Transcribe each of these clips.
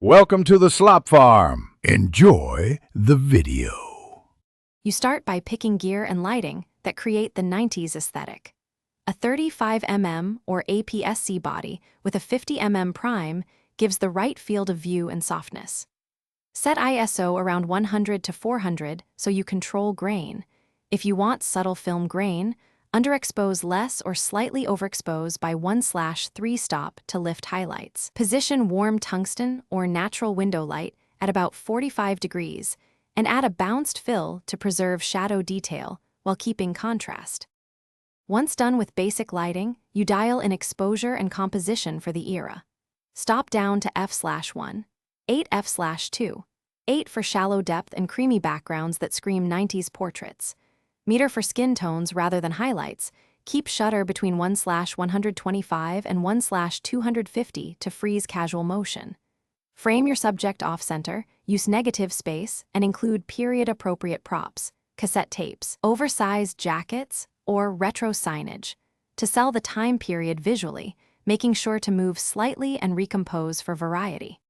Welcome to the Slop Farm. Enjoy the video. You start by picking gear and lighting that create the 90s aesthetic. A 35mm or APS-C body with a 50mm prime gives the right field of view and softness. Set ISO around 100 to 400 so you control grain. If you want subtle film grain, underexpose less or slightly overexpose by 1/3 stop to lift highlights. Position warm tungsten or natural window light at about 45 degrees and add a bounced fill to preserve shadow detail while keeping contrast. Once done with basic lighting, you dial in exposure and composition for the era. Stop down to f/1, 8 f/2, 8 for shallow depth and creamy backgrounds that scream 90s portraits. Meter for skin tones rather than highlights. Keep shutter between 1/125 and 1/250 to freeze casual motion. Frame your subject off-center, use negative space, and include period-appropriate props, cassette tapes, oversized jackets, or retro signage to sell the time period visually, making sure to move slightly and recompose for variety.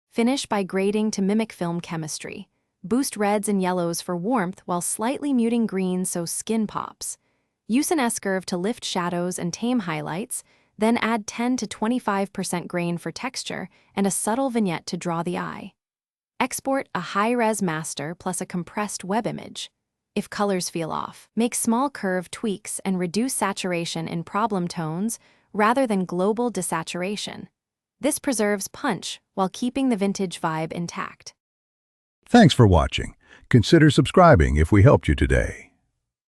Finish by grading to mimic film chemistry. Boost reds and yellows for warmth while slightly muting green so skin pops. Use an S-curve to lift shadows and tame highlights, then add 10 to 25% grain for texture and a subtle vignette to draw the eye. Export a high-res master plus a compressed web image. If colors feel off, make small curve tweaks and reduce saturation in problem tones rather than global desaturation. This preserves punch while keeping the vintage vibe intact. Thanks for watching. Consider subscribing if we helped you today.